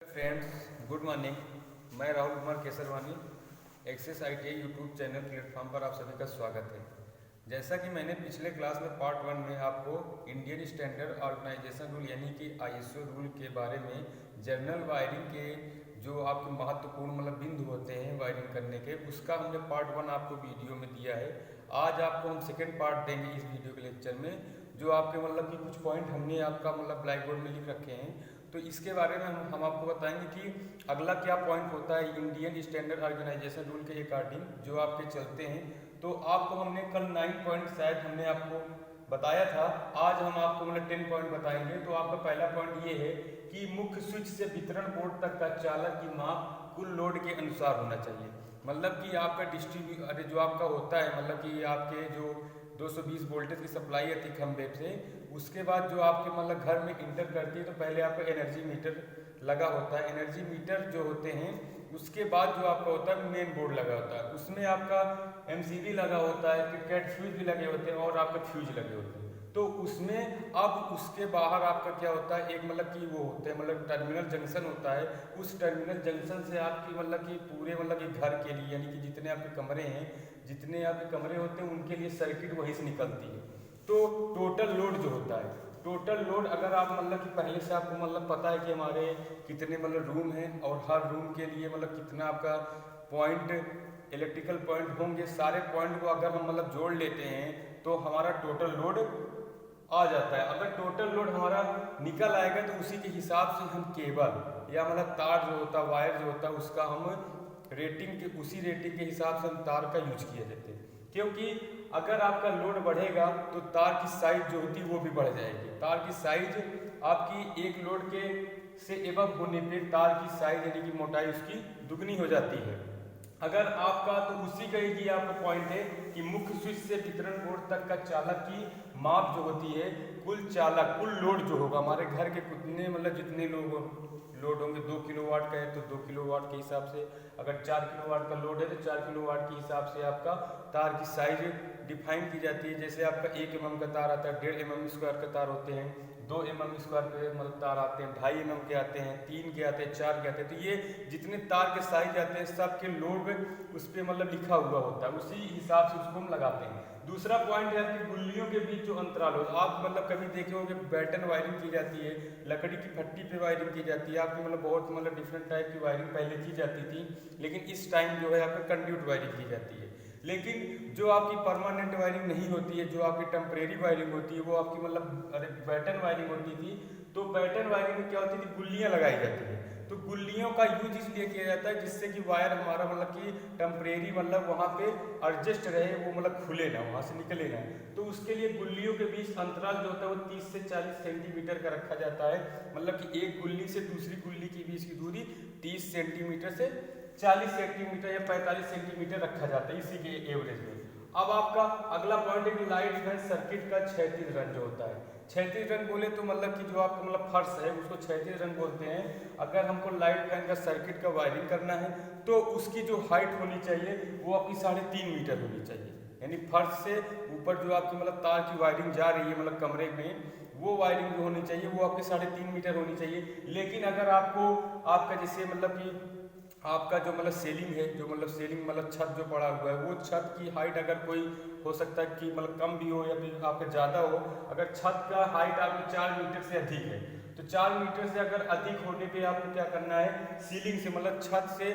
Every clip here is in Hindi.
Friends, good morning. मैं Rahul Kumar Kesarwani, access ITI YouTube channel platform पर आप सभी का स्वागत है। जैसा कि मैंने पिछले क्लास में पार्ट 1 में आपको इंडियन स्टैंडर्ड ऑर्गेनाइजेशन रूल यानी कि ISO रूल के बारे में जर्नल वायरिंग के जो आपके महत्वपूर्ण बिंदु होते हैं वायरिंग करने के, उसका हमने पार्ट 1 आपको वीडियो में दिया है। आज आपको हम सेकेंड पार्ट देंगे इस वीडियो के लेक्चर में, जो आपके कि कुछ पॉइंट हमने आपका ब्लैक बोर्ड में लिख रखे हैं, तो इसके बारे में हम आपको बताएंगे कि अगला क्या पॉइंट होता है इंडियन स्टैंडर्ड ऑर्गेनाइजेशन रूल के अकॉर्डिंग जो आपके चलते हैं। तो आपको हमने कल 9 पॉइंट शायद हमने आपको बताया था, आज हम आपको 10 पॉइंट बताएंगे। तो आपका पहला पॉइंट ये है कि मुख्य स्विच से वितरण बोर्ड तक का चालक की माप कुल लोड के अनुसार होना चाहिए। कि आपका जो आपका होता है कि आपके जो 220 वोल्टेज की सप्लाई आती है खंभे से, उसके बाद जो आपके घर में इंटर करती है तो पहले आपका एनर्जी मीटर लगा होता है। एनर्जी मीटर जो होते हैं उसके बाद जो आपका होता है मेन बोर्ड लगा होता है, उसमें आपका MCB लगा होता है, फिर कैट फ्यूज भी लगे होते हैं और आपका फ्यूज लगे होते हैं। तो उसमें अब उसके बाहर आपका क्या होता है, एक कि वो होते हैं टर्मिनल जंक्शन होता है। उस टर्मिनल जंक्शन से आपकी कि पूरे कि घर के लिए यानी कि जितने आपके कमरे हैं, जितने आपके कमरे होते हैं उनके लिए सर्किट वहीं से निकलती है। तो टोटल लोड जो होता है, टोटल लोड अगर आप कि पहले से आपको पता है कि हमारे कितने रूम हैं और हर रूम के लिए कितना आपका पॉइंट इलेक्ट्रिकल पॉइंट होंगे, सारे पॉइंट को अगर हम जोड़ लेते हैं तो हमारा टोटल लोड आ जाता है। अगर टोटल लोड हमारा निकल आएगा तो उसी के हिसाब से हम केबल या तार जो होता है, वायर जो होता है, उसका हम रेटिंग के उसी रेटिंग के हिसाब से हम तार का यूज किया जाते हैं। क्योंकि अगर आपका लोड बढ़ेगा तो तार की साइज जो होती है वो भी बढ़ जाएगी। तार की साइज आपकी एक लोड के से एबव होने पे तार की साइज यानी कि मोटाई उसकी दुगनी हो जाती है। अगर आपका तो उसी का ही आपका पॉइंट है कि मुख्य स्विच से वितरण बोर्ड तक का चालक की माप जो होती है, कुल चालक कुल लोड जो होगा हमारे घर के कितने जितने लोग लोड होंगे, 2 किलोवाट का है तो 2 किलोवाट के हिसाब से, अगर 4 किलोवाट का लोड है तो 4 किलोवाट के हिसाब से आपका तार की साइज डिफाइन की जाती है। जैसे आपका 1 mm का तार आता है, 1.5 mm स्क्वायर का तार होते हैं, 2 mm स्क्वायर के तार आते हैं, 2.5 mm के आते हैं, 3 के आते हैं, 4 के आते हैं। तो ये जितने तार के साइज आते हैं सबके लोड उस पर लिखा हुआ होता है, उसी हिसाब से उसको हम लगाते हैं। दूसरा पॉइंट है कि गुल्लियों के बीच जो अंतराल हो, आप कभी देखे होंगे बैटन वायरिंग की जाती है, लकड़ी की फट्टी पे वायरिंग की जाती है आपकी बहुत डिफरेंट टाइप की वायरिंग पहले की जाती थी, लेकिन इस टाइम जो है आपका कंड्यूट वायरिंग की जाती है। लेकिन जो आपकी परमानेंट वायरिंग नहीं होती है, जो आपकी टेम्परेरी वायरिंग होती है, वो आपकी बैटन वायरिंग होती थी। तो बैटन वायरिंग में क्या होती थी, गुल्लियाँ लगाई जाती है। तो गुल्लियों का यूज इसलिए किया जाता है जिससे कि वायर हमारा कि टेम्परेरी वहाँ पे एडजस्ट रहे, वो खुले ना, वहाँ से निकले ना। तो उसके लिए गुल्लियों के बीच अंतराल जो होता है वो 30 से 40 सेंटीमीटर का रखा जाता है। कि एक गुल्ली से दूसरी गुल्ली के बीच की दूरी 30 सेंटीमीटर से 40 सेंटीमीटर या 45 सेंटीमीटर रखा जाता है, इसी के एवरेज में। अब आपका अगला पॉइंट है कि लाइट फैन सर्किट का क्षैतिज रन जो होता है। क्षैतिज रन बोले तो कि जो आपका फर्श है उसको क्षैतिज रन बोलते हैं। अगर हमको लाइट फैन का सर्किट का वायरिंग करना है तो उसकी जो हाइट होनी चाहिए वो आपकी 3.5 मीटर होनी चाहिए। यानी फर्श से ऊपर जो आपकी तार की वायरिंग जा रही है कमरे में, वो वायरिंग जो होनी चाहिए वो आपकी 3.5 मीटर होनी चाहिए। लेकिन अगर आपको आपका जैसे कि आपका जो सेलिंग है, जो सेलिंग छत जो पड़ा हुआ है, वो छत की हाइट अगर कोई हो सकता है कि कम भी हो या फिर आपका ज़्यादा हो। अगर छत का हाइट आपकी 4 मीटर से अधिक है तो 4 मीटर से अगर अधिक होने पे आपको क्या करना है, सीलिंग से छत से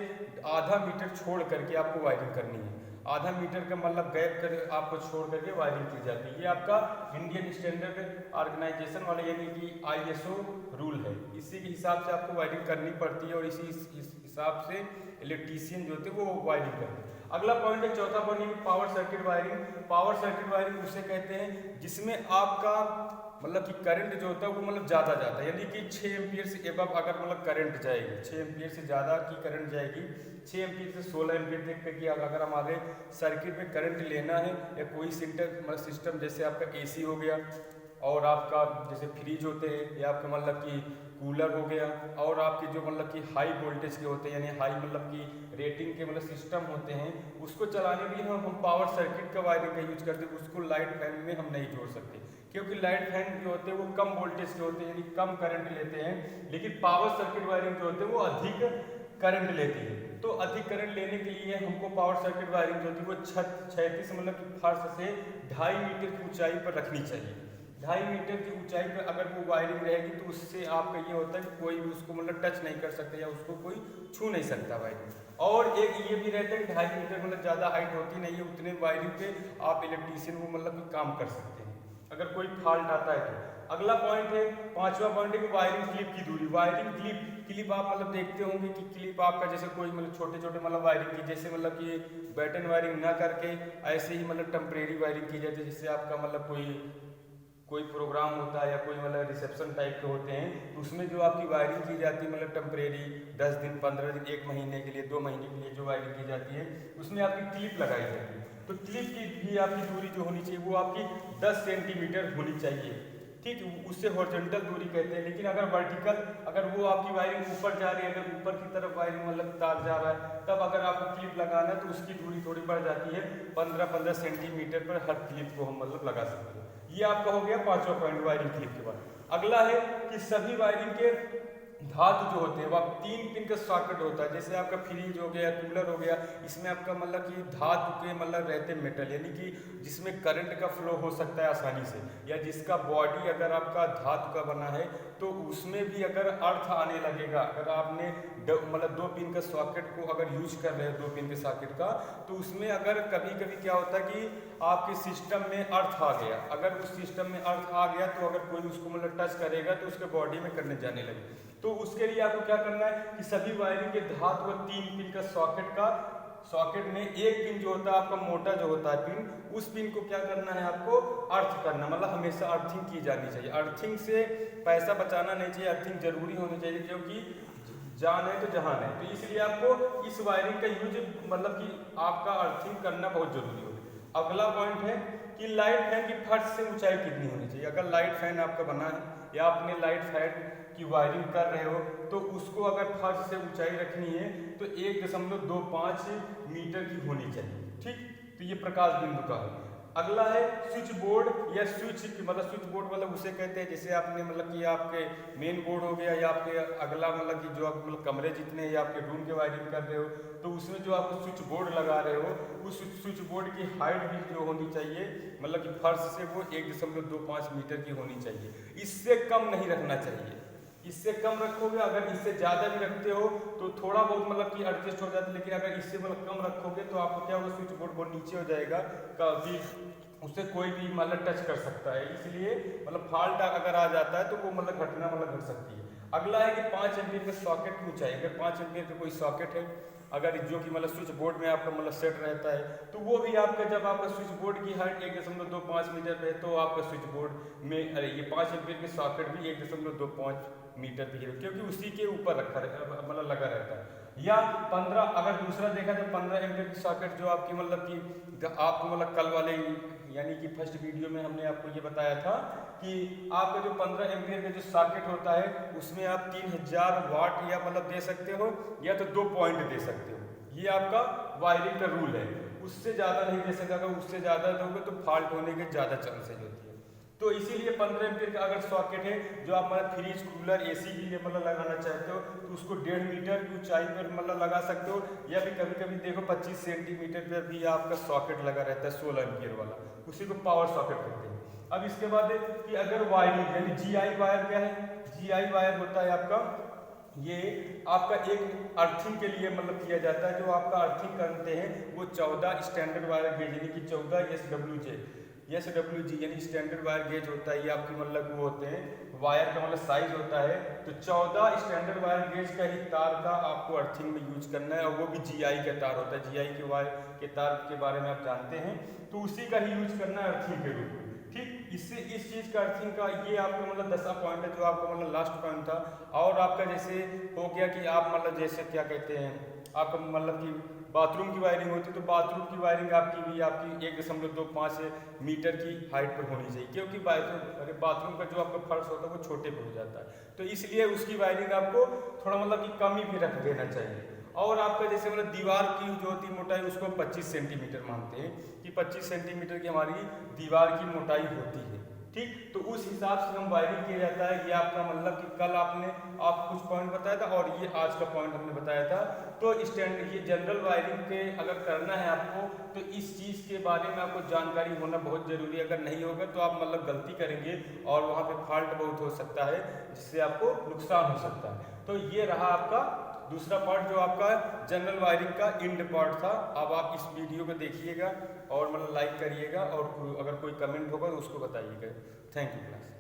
आधा मीटर छोड़ करके आपको वायरिंग करनी है। आधा मीटर का गैप कर आपको छोड़ करके वायरिंग की जाती है। ये आपका इंडियन स्टैंडर्ड ऑर्गेनाइजेशन वाला यानी कि ISO रूल है, इसी के हिसाब से आपको वायरिंग करनी पड़ती है और इसी हिसाब से इलेक्ट्रीशियन जो होते हैं वो वायरिंग करते हैं। अगला पॉइंट है चौथा पॉइंट है power circuit wiring. Power circuit wiring उसे कहते हैं जिसमें आपका कि करंट जो होता है वो ज़्यादा जाता है, यानी कि 6 एम्पियर से एबव अगर करंट जाएगी, 6 एम्पियर से ज़्यादा की करंट जाएगी, 6 एम्पियर से 16 एम्पियर तक की अगर हमारे सर्किट में करंट लेना है, या कोई सिस्टम जैसे आपका AC हो गया और आपका जैसे फ्रिज होते हैं, या आपका कि कूलर हो गया, और आपके जो कि हाई वोल्टेज के होते हैं यानी हाई की रेटिंग के सिस्टम होते हैं, उसको चलाने के लिए हम पावर सर्किट का वायरिंग का यूज करते हैं। उसको लाइट फैन में हम नहीं जोड़ सकते क्योंकि लाइट फैन जो होते हैं वो कम वोल्टेज के होते हैं, यानी कम करंट लेते हैं, लेकिन पावर सर्किट वायरिंग जो होते हैं वो अधिक करंट लेती है। तो अधिक करंट लेने के लिए हमको पावर सर्किट वायरिंग जो होती है वो क्षैतिज मतलब कि फर्श से 2.5 मीटर की ऊंचाई पर रखनी चाहिए। 2.5 मीटर की ऊंचाई पर अगर वो वायरिंग रहेगी तो उससे आपका ये होता है कि कोई भी उसको मतलब टच नहीं कर सकता या उसको कोई छू नहीं सकता वायरिंग। और एक ये भी रहता है कि 2.5 मीटर मतलब ज़्यादा हाइट होती नहीं है, उतने वायरिंग पे आप इलेक्ट्रीशियन वो मतलब कि काम कर सकते हैं अगर कोई फॉल्ट आता है तो। अगला पॉइंट है, 5वां पॉइंट है कि वायरिंग क्लिप की दूरी। वायरिंग क्लिप आप मतलब देखते होंगे कि क्लिप आपका जैसे कोई मतलब छोटे छोटे मतलब वायरिंग की, जैसे मतलब कि बैटन वायरिंग ना करके ऐसे ही मतलब टेम्परेरी वायरिंग की जाती है, जिससे आपका मतलब कोई प्रोग्राम होता है या कोई मतलब रिसेप्शन टाइप के होते हैं, तो उसमें जो आपकी वायरिंग की जाती है मतलब टेम्परेरी 10 दिन 15 दिन 1 महीने के लिए 2 महीने के लिए जो वायरिंग की जाती है उसमें आपकी क्लिप लगाई जाती है। तो क्लिप की भी आपकी दूरी जो होनी चाहिए वो आपकी 10 सेंटीमीटर होनी चाहिए, ठीक, उससे हॉरिजॉन्टल दूरी कहते हैं। लेकिन अगर वर्टिकल, अगर वो आपकी वायरिंग ऊपर जा रही है, अगर ऊपर की तरफ वायरिंग मतलब तार जा रहा है, तब अगर आपको क्लिप लगाना है तो उसकी दूरी थोड़ी बढ़ जाती है, 15-15 सेंटीमीटर पर हर क्लिप को हम मतलब लगा सकते हैं। ये आपका हो गया 5वां पॉइंट वायरिंग क्लिप के बाद। अगला है कि सभी वायरिंग के धातु जो होते हैं वो 3 पिन का सॉकेट होता है। जैसे आपका फ्रिज हो गया, कूलर हो गया, इसमें आपका मतलब कि धातु के मतलब रहते मेटल, यानी कि जिसमें करंट का फ्लो हो सकता है आसानी से, या जिसका बॉडी अगर आपका धातु का बना है तो उसमें भी अगर अर्थ आने लगेगा, अगर आपने मतलब 2 पिन का सॉकेट को अगर यूज कर रहे हो 2 पिन के सॉकेट का, तो उसमें अगर कभी कभी क्या होता है कि आपके सिस्टम में अर्थ आ गया, अगर उस सिस्टम में अर्थ आ गया तो अगर कोई उसको मतलब टच करेगा तो उसके बॉडी में करंट जाने लगे। तो उसके लिए आपको क्या करना है कि सभी वायरिंग के धातु व 3 पिन का सॉकेट में एक पिन जो होता है आपका मोटा जो होता है पिन, उस पिन को क्या करना है आपको अर्थ करना, मतलब हमेशा अर्थिंग की जानी चाहिए। अर्थिंग से पैसा बचाना नहीं चाहिए, अर्थिंग जरूरी होनी चाहिए, क्योंकि जान है तो जहान है। तो इसलिए आपको इस वायरिंग का यूज मतलब कि आपका अर्थिंग करना बहुत जरूरी हो। अगला पॉइंट है कि लाइट फैन की फर्श से ऊंचाई कितनी होनी चाहिए। अगर लाइट फैन आपका बना है या आपने लाइट फैन की वायरिंग कर रहे हो तो उसको अगर फर्श से ऊंचाई रखनी है तो 1.25 मीटर की होनी चाहिए, ठीक। तो ये प्रकाश बिंदु का है। अगला है स्विच बोर्ड या स्विच बोर्ड उसे कहते हैं, जैसे आपने मतलब कि आपके मेन बोर्ड हो गया या आपके अगला मतलब कि जो आप मतलब कमरे जितने या आपके रूम के वायरिंग कर रहे हो तो उसमें जो आप स्विच बोर्ड लगा रहे हो उस स्विच बोर्ड की हाइट भी जो होनी चाहिए मतलब कि फर्श से वो 1.25 मीटर की होनी चाहिए, इससे कम नहीं रखना चाहिए। इससे कम रखोगे, अगर इससे ज़्यादा भी रखते हो तो थोड़ा बहुत मतलब कि एडजस्ट हो जाता है, लेकिन अगर इससे मतलब कम रखोगे तो आपको क्या होगा, स्विच बोर्ड बहुत नीचे हो जाएगा, काफ़ी उससे कोई भी मतलब टच कर सकता है, इसलिए मतलब फॉल्ट अगर आ जाता है तो वो मतलब घटना मतलब घट सकती है। अगला है कि 5 एम्पीयर के सॉकेट की ऊंचाई। अगर 5 एम्पीयर का कोई सॉकेट है अगर जो कि मतलब स्विच बोर्ड में आपका मतलब सेट रहता है तो वो भी आपका जब आपका स्विच बोर्ड की हाइट 1.25 मीटर पे है तो आपका स्विच बोर्ड में ये 5 एम्पीयर के सॉकेट भी 1.25 मीटर पे, क्योंकि उसी के ऊपर रखा मतलब लगा रहता है। या 15, अगर दूसरा देखा तो 15 एम्पीयर की सॉकेट जो आपकी मतलब कि आपको मतलब कल वाले यानी कि फर्स्ट वीडियो में हमने आपको ये बताया था कि आपका जो 15 एम्पीयर का जो सॉकेट होता है उसमें आप 3000 वाट या मतलब दे सकते हो या तो 2 पॉइंट दे सकते हो, ये आपका वायरिंग का रूल है। उससे ज़्यादा नहीं दे सकते, अगर उससे ज़्यादा दोगे तो फॉल्ट होने के ज़्यादा चांसेज होती है। तो इसीलिए 15 एम्पीयर का अगर सॉकेट है जो आप मतलब फ्रिज कूलर एसी के लिए मतलब लगाना चाहते हो तो उसको 1.5 मीटर की ऊंचाई पर मतलब लगा सकते हो, या फिर कभी कभी देखो 25 सेंटीमीटर पर भी आपका सॉकेट लगा रहता है 16 एम्पीयर वाला, उसी को पावर सॉकेट कहते हैं। अब इसके बाद कि अगर वायरिंग यानी जीआई वायर क्या है, जीआई वायर होता है आपका, ये आपका एक अर्थिंग के लिए मतलब किया जाता है। जो आपका अर्थिंग करते हैं वो 14 स्टैंडर्ड वायर गेज यानी कि 14 SWG यानी स्टैंडर्ड वायर गेज होता है। ये आपकी मतलब वो होते हैं वायर का मतलब साइज होता है, तो 14 स्टैंडर्ड वायर गेज का ही तार का आपको अर्थिंग में यूज करना है, और वो भी जीआई का तार होता है। जीआई के वायर के तार के बारे में आप जानते हैं, तो उसी का ही यूज करना है अर्थिंग के रूप में, ठीक। इससे इस चीज़ का अर्थिंग का ये आपका मतलब 10वां पॉइंट है जो आपका मतलब लास्ट पॉइंट था। और आपका जैसे हो गया कि आप मतलब जैसे क्या कहते हैं आपका मतलब कि बाथरूम की वायरिंग होती है, तो बाथरूम की वायरिंग आपकी 1.25 मीटर की हाइट पर होनी चाहिए, क्योंकि बाथरूम का जो आपका फर्श होता है वो छोटे पे हो जाता है, तो इसलिए उसकी वायरिंग आपको थोड़ा मतलब कि कम ही भी रख देना चाहिए। और आपका जैसे मतलब दीवार की जो होती है मोटाई उसको 25 सेंटीमीटर मानते हैं कि 25 सेंटीमीटर की हमारी दीवार की मोटाई होती है, ठीक। तो उस हिसाब से हम वायरिंग किया जाता है। ये आपका मतलब कि कल आपने कुछ पॉइंट बताया था और ये आज का पॉइंट हमने बताया था। तो स्टैंड ये जनरल वायरिंग के अगर करना है आपको तो इस चीज़ के बारे में आपको जानकारी होना बहुत ज़रूरी है। अगर नहीं होगा तो आप मतलब गलती करेंगे और वहाँ पे फॉल्ट बहुत हो सकता है, जिससे आपको नुकसान हो सकता है। तो ये रहा आपका दूसरा पार्ट जो आपका जनरल वायरिंग का इंड पार्ट था। अब आप इस वीडियो को देखिएगा और मतलब लाइक करिएगा और अगर कोई कमेंट होगा तो उसको बताइएगा। Thank you class.